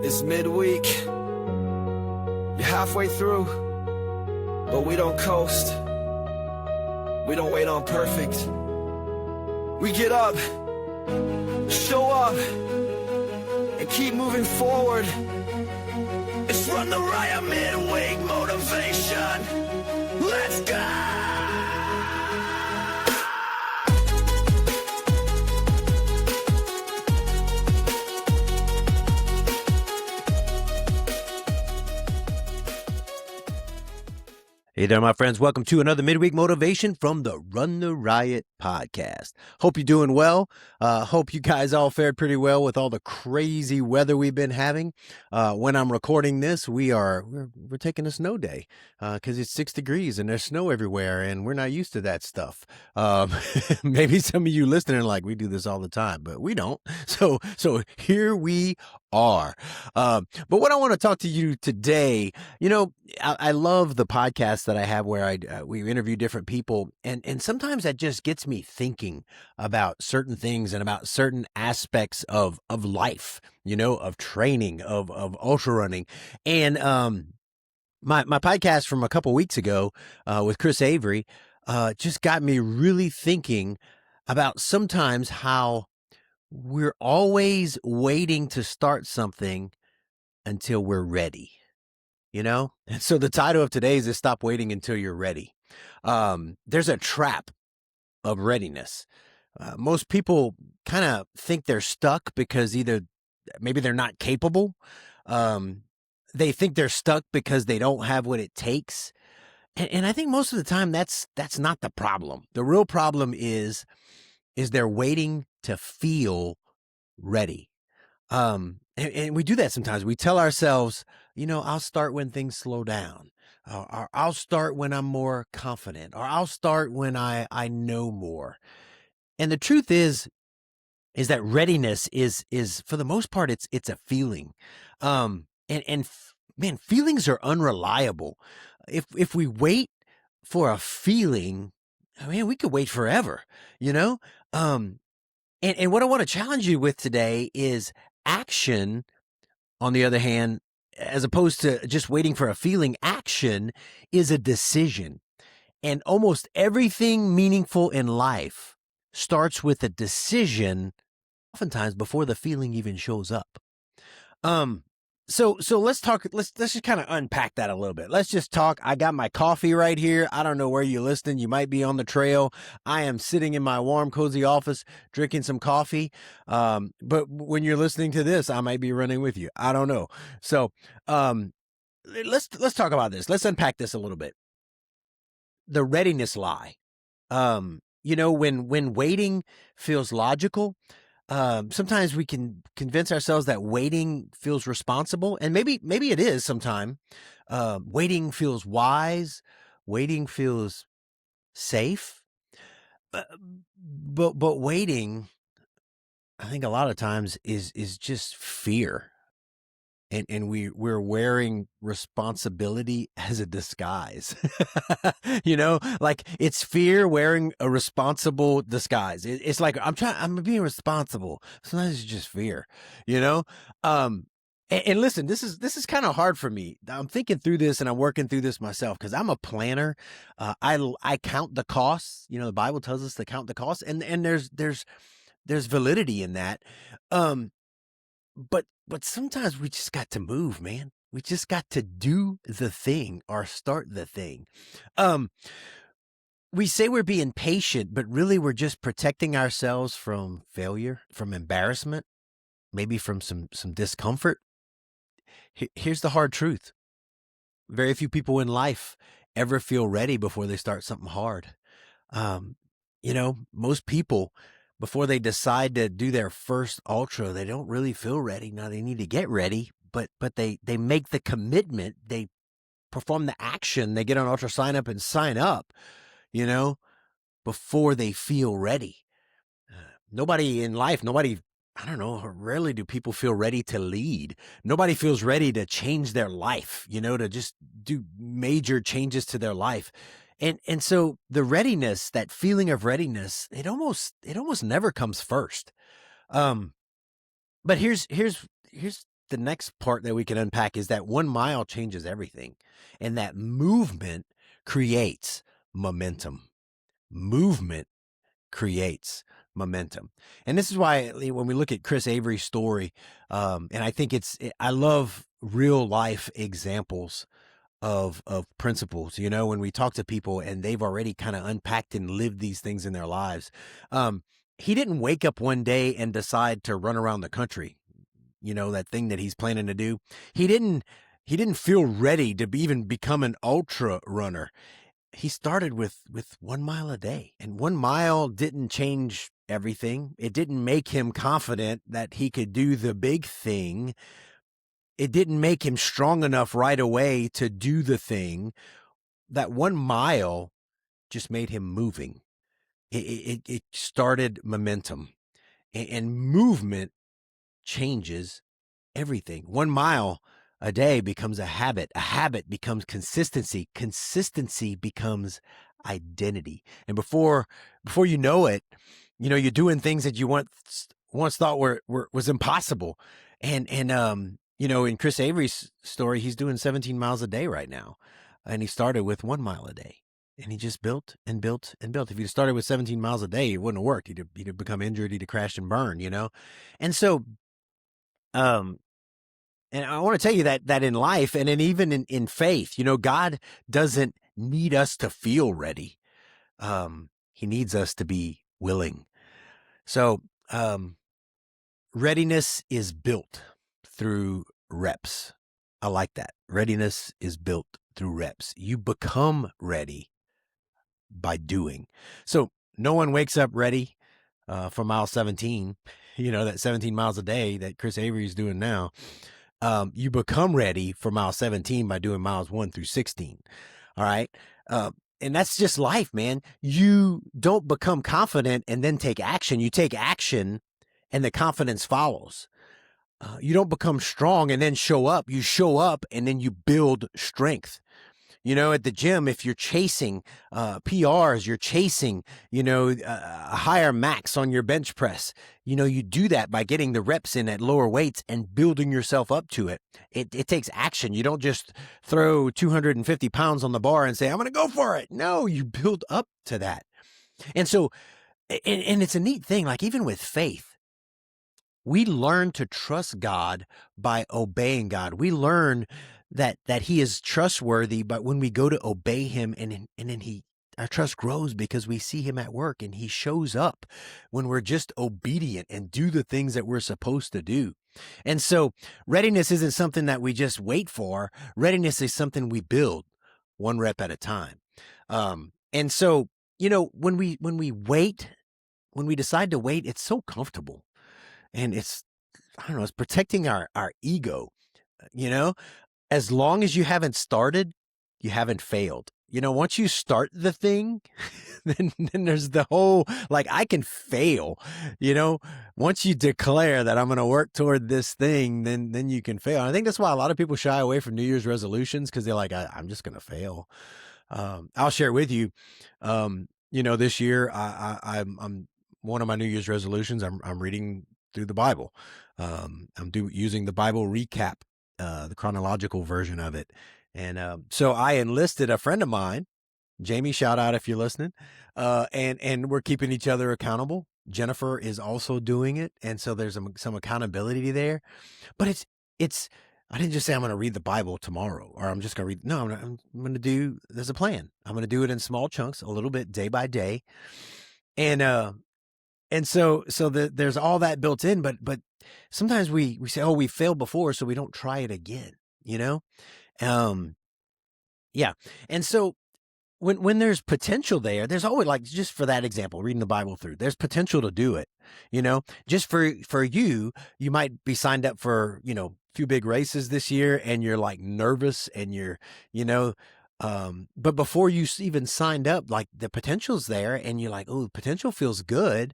It's midweek. You're halfway through, but we don't coast. We don't wait on perfect. We get up, show up, and keep moving forward. It's Run the Riot midweek motivation. Let's go! Hey there, my friends. Welcome to another midweek motivation from the Run the Riot podcast. Hope you're doing well. Hope you guys all fared pretty well with all the crazy weather we've been having. When I'm recording this, we're taking a snow day because it's 6 degrees and there's snow everywhere, and we're not used to that stuff. Maybe some of you listening are like, we do this all the time, but we don't. So here we are. But what I want to talk to you today, I love the podcast that I have where we interview different people, and sometimes that just gets me thinking about certain things and about certain aspects of life, of training, of ultra running. And my podcast from a couple weeks ago with Chris Avery just got me really thinking about sometimes how we're always waiting to start something until we're ready. And so the title of today's is Stop Waiting Until You're Ready. There's a trap of readiness. Most people kind of think they're stuck because either maybe they're not capable. They think they're stuck because they don't have what it takes. And I think most of the time that's not the problem. The real problem is they're waiting to feel ready. And we do that sometimes. We tell ourselves, I'll start when things slow down, or I'll start when I'm more confident, or I'll start when I know more. And the truth is that readiness is for the most part, it's a feeling. Man, feelings are unreliable. If we wait for a feeling, we could wait forever, And what I want to challenge you with today is action. On the other hand, as opposed to just waiting for a feeling, action is a decision. And almost everything meaningful in life starts with a decision, oftentimes before the feeling even shows up. So let's talk, let's just kind of unpack that a little bit. Let's just talk. I got my coffee right here. I don't know where you're listening. You might be on the trail. I am sitting in my warm, cozy office, drinking some coffee. But when you're listening to this, I might be running with you. I don't know. So, let's talk about this. Let's unpack this a little bit. The readiness lie. When waiting feels logical, sometimes we can convince ourselves that waiting feels responsible, and maybe it is sometime. Waiting feels wise. Waiting feels safe. But waiting, I think a lot of times is just fear. And we're wearing responsibility as a disguise, like it's fear wearing a responsible disguise. It's like, I'm being responsible. Sometimes it's just fear, and listen, this is kind of hard for me. I'm thinking through this and I'm working through this myself because I'm a planner. I count the costs. The Bible tells us to count the costs, and there's validity in that. But sometimes we just got to move, man. We just got to do the thing or start the thing. We say we're being patient, but really we're just protecting ourselves from failure, from embarrassment, maybe from some discomfort. Here's the hard truth. Very few people in life ever feel ready before they start something hard. Most people, before they decide to do their first ultra, they don't really feel ready. Now they need to get ready, but they make the commitment. They perform the action. They get on ultra sign up and sign up, before they feel ready. Nobody in life, rarely do people feel ready to lead. Nobody feels ready to change their life, to just do major changes to their life. And so the readiness, that feeling of readiness, it almost never comes first. But here's the next part that we can unpack is that 1 mile changes everything. And that movement creates momentum. Movement creates momentum. And this is why when we look at Chris Avery's story, and I think I love real life examples of principles, when we talk to people and they've already kind of unpacked and lived these things in their lives. He didn't wake up one day and decide to run around the country, that thing that he's planning to do. He didn't feel ready to even become an ultra runner. He started with 1 mile a day, and 1 mile didn't change everything. It didn't make him confident that he could do the big thing. It didn't make him strong enough right away to do the thing. That 1 mile just made him moving. It started momentum, and movement changes everything. 1 mile a day becomes a habit. A habit becomes consistency. Consistency becomes identity. And before you know it, you're doing things that you once thought was impossible. And in Chris Avery's story, he's doing 17 miles a day right now. And he started with 1 mile a day. And he just built and built and built. If he'd started with 17 miles a day, it wouldn't have worked. He'd have become injured. He'd have crashed and burned, And so, and I want to tell you that in life and even in faith, God doesn't need us to feel ready. He needs us to be willing. So, readiness is built through reps. I like that. Readiness is built through reps. You become ready by doing. So no one wakes up ready for mile 17, that 17 miles a day that Chris Avery is doing now. You become ready for mile 17 by doing miles 1 through 16. All right. And that's just life, man. You don't become confident and then take action. You take action and the confidence follows. You don't become strong and then show up. You show up and then you build strength. At the gym, if you're chasing PRs, you're chasing, a higher max on your bench press. You do that by getting the reps in at lower weights and building yourself up to it. It takes action. You don't just throw 250 pounds on the bar and say, I'm going to go for it. No, you build up to that. And so, and it's a neat thing, like even with faith, we learn to trust God by obeying God. We learn that he is trustworthy, but when we go to obey him and then our trust grows because we see him at work and he shows up when we're just obedient and do the things that we're supposed to do. And so readiness isn't something that we just wait for. Readiness is something we build 1 rep at a time. And so, when we wait, when we decide to wait, it's so comfortable. And it's protecting our ego, as long as you haven't started, you haven't failed. Once you start the thing, then there's the whole, I can fail, once you declare that I'm going to work toward this thing, then you can fail. And I think that's why a lot of people shy away from New Year's resolutions, because they're like, I'm just going to fail. I'll share with you, this year, I'm one of my New Year's resolutions. I'm reading through the Bible. I'm using the Bible recap, the chronological version of it. And so I enlisted a friend of mine, Jamie, shout out if you're listening, and we're keeping each other accountable. Jennifer is also doing it. And so there's some accountability there. But it's I didn't just say I'm going to read the Bible tomorrow, or I'm just going to read. No, I'm going to do, there's a plan. I'm going to do it in small chunks, a little bit day by day. And so there's all that built in, but sometimes we say, oh, we failed before, so we don't try it again, Yeah. And so when there's potential there's always, just for that example, reading the Bible through, there's potential to do it, just for you might be signed up for, few big races this year and you're nervous and you're, but before you even signed up, the potential's there and you're like, oh, potential feels good.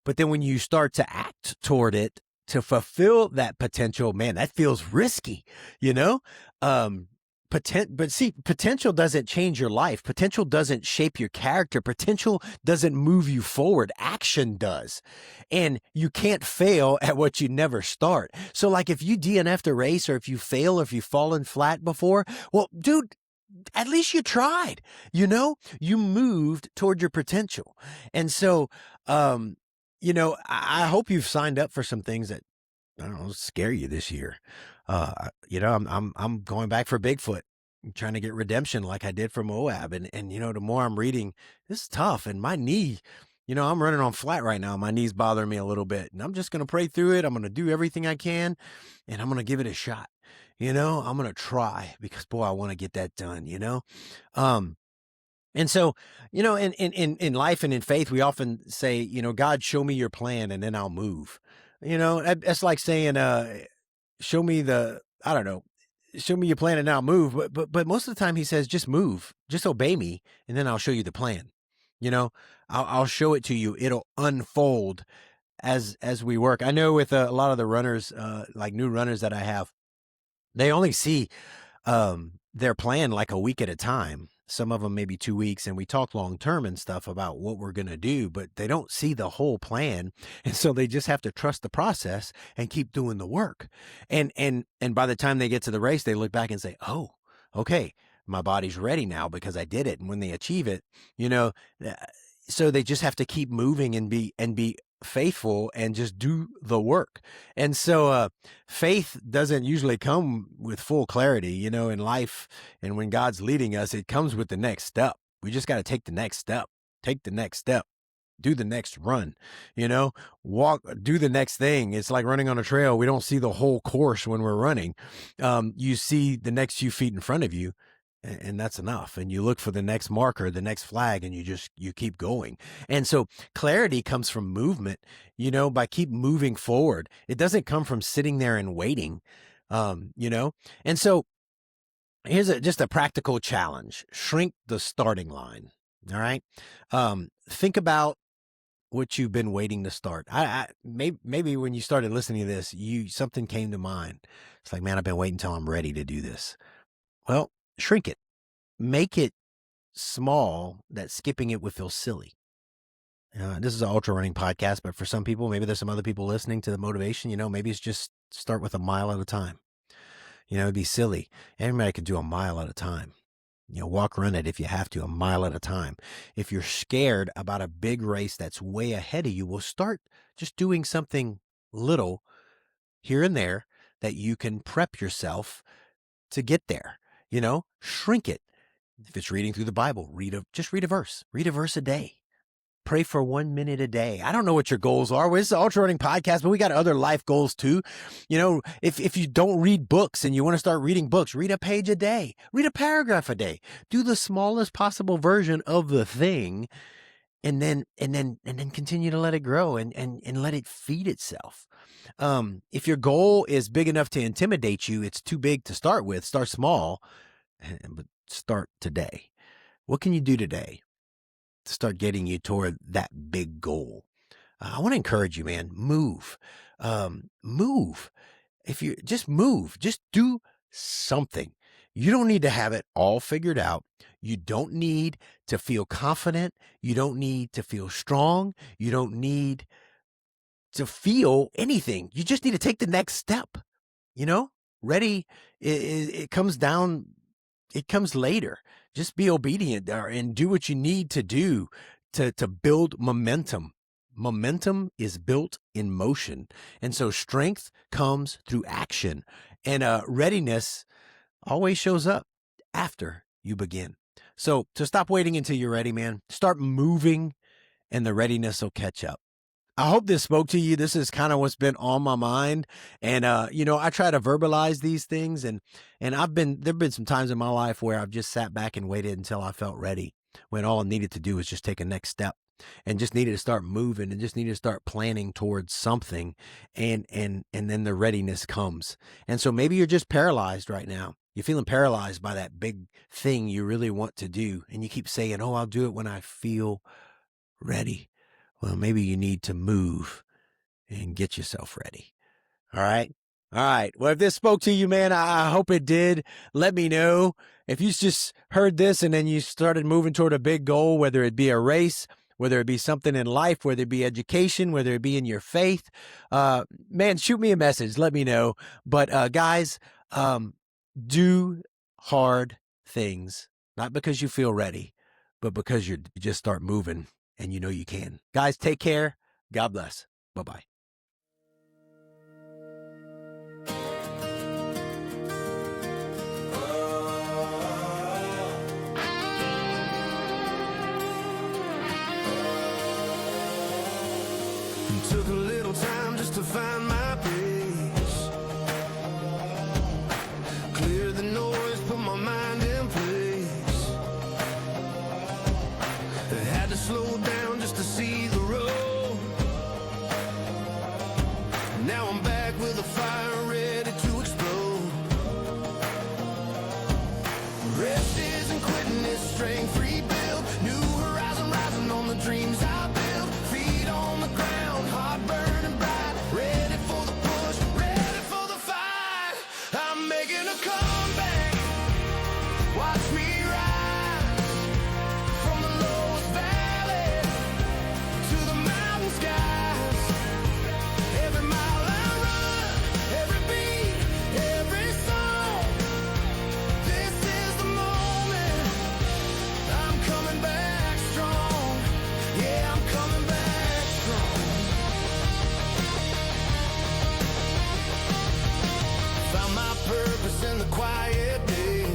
But then when you start to act toward it to fulfill that potential, man, that feels risky, but see, potential doesn't change your life. Potential doesn't shape your character. Potential doesn't move you forward. Action does. And you can't fail at what you never start. So like if you DNF'd a race, or if you fail, or if you've fallen flat before, well, dude, at least you tried, you moved toward your potential. And so, I hope you've signed up for some things that, I don't know, scare you this year. I'm going back for Bigfoot. I'm trying to get redemption like I did for Moab. And the more I'm reading, this is tough. And my knee, I'm running on flat right now. My knee's bothering me a little bit. And I'm just going to pray through it. I'm going to do everything I can. And I'm going to give it a shot. I'm going to try, because boy, I want to get that done, Um, and so, in life and in faith, we often say, God, show me your plan and then I'll move. That's like saying, show me I don't know, show me your plan and I'll move. But most of the time he says, just move, just obey me, and then I'll show you the plan. I'll show it to you. It'll unfold as we work. I know with a lot of the runners, like new runners that I have, they only see their plan like a week at a time. Some of them maybe 2 weeks, and we talk long term and stuff about what we're going to do, but they don't see the whole plan. And so they just have to trust the process and keep doing the work. And by the time they get to the race, they look back and say, oh, okay, my body's ready now because I did it. And when they achieve it, uh, so they just have to keep moving and be faithful and just do the work. And so faith doesn't usually come with full clarity, in life. And when God's leading us, it comes with the next step. We just got to take the next step, do the next run, walk, do the next thing. It's like running on a trail. We don't see the whole course when we're running. You see the next few feet in front of you, and that's enough. And you look for the next marker, the next flag, and you keep going. And so clarity comes from movement, by keep moving forward. It doesn't come from sitting there and waiting, and so here's just a practical challenge. Shrink the starting line. All right. Think about what you've been waiting to start. Maybe when you started listening to this, something came to mind. It's like, man, I've been waiting until I'm ready to do this. Well, shrink it. Make it small that skipping it would feel silly. This is an ultra running podcast, but for some people, maybe there's some other people listening to the motivation, maybe it's just start with a mile at a time. It'd be silly. Everybody could do a mile at a time. Walk, run it if you have to, a mile at a time. If you're scared about a big race that's way ahead of you, well, start just doing something little here and there that you can prep yourself to get there. Shrink it. If it's reading through the Bible, just read a verse. Read a verse a day. Pray for 1 minute a day. I don't know what your goals are. Well, it's an ultra running podcast, but we got other life goals too. If you don't read books and you want to start reading books, read a page a day, read a paragraph a day, do the smallest possible version of the thing, and then continue to let it grow and let it feed itself. If your goal is big enough to intimidate you, it's too big to start with. Start small, but start today. What can you do today to start getting you toward that big goal? I want to encourage you, man. Move. Move. If you just move, just do something. You don't need to have it all figured out. You don't need to feel confident. You don't need to feel strong. You don't need to feel anything. You just need to take the next step. Ready, it comes down. It comes later. Just be obedient and do what you need to do to build momentum. Momentum is built in motion. And so strength comes through action, and readiness always shows up after you begin. So to stop waiting until you're ready, man, start moving and the readiness will catch up. I hope this spoke to you. This is kind of what's been on my mind. And, I try to verbalize these things, and there've been some times in my life where I've just sat back and waited until I felt ready, when all I needed to do was just take a next step and just needed to start moving and just needed to start planning towards something. And then the readiness comes. And so maybe you're just paralyzed right now. You're feeling paralyzed by that big thing you really want to do. And you keep saying, oh, I'll do it when I feel ready. Well, maybe you need to move and get yourself ready. All right. All right. Well, if this spoke to you, man, I hope it did. Let me know. If you just heard this and then you started moving toward a big goal, whether it be a race, whether it be something in life, whether it be education, whether it be in your faith, man, shoot me a message. Let me know. But guys, do hard things, not because you feel ready, but because you just start moving and you know you can. Guys, take care. God bless. Bye-bye. Took a little time just to find my pace. Clear the noise, put my mind in place. I had to slow down just to see the road. Now I'm back with a fire ready to explode. Rest isn't quitting, it's strength rebuild. New horizon rising on the dreams I build. Feet on the ground, heart burning bright. Ready for the push, ready for the fight. I'm making a comeback. Watch me rise from the lowest valley to the mountain skies. Every mile I run, every beat, every song. This is the moment. I'm coming back strong. Yeah, I'm coming back strong. Found my purpose in the quiet days.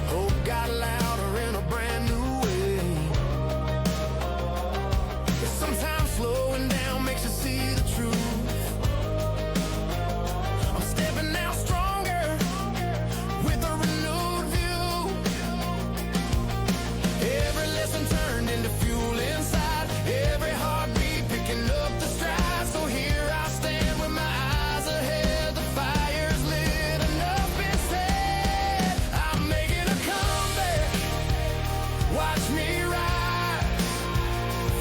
Hope got louder in a brand new way. Yeah, sometimes slowing down makes you see the truth. I'm stepping out stronger with a renewed view. Every lesson turned into fuel inside. Every heartbeat picking up the stride. So here I stand with my eyes ahead. The fire's lit, enough been said. I'm making a comeback. Watch me rise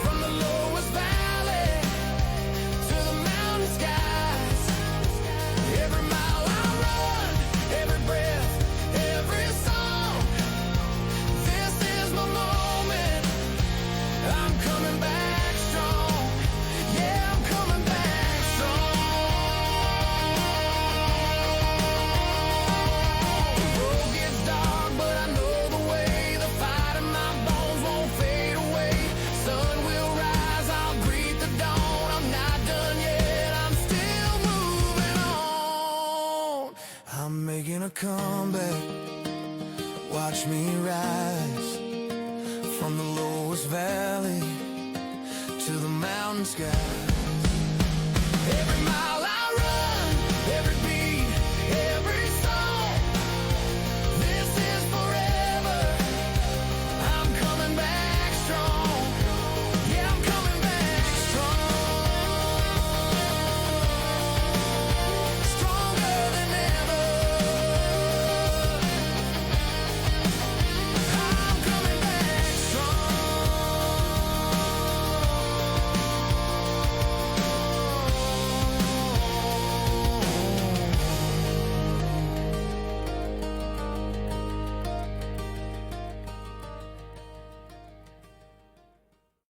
from the lowest valley to the mountain skies. Every mile I run, every breath, every song. This is my moment. I'm coming back strong. Yeah, I'm coming back strong. The road gets dark, but I know the way. The fight in my bones won't fade away. Sun will rise, I'll greet the dawn. I'm not done yet, I'm still moving on. I'm making a comeback. Watch me rise from the lowest valley to the mountain sky.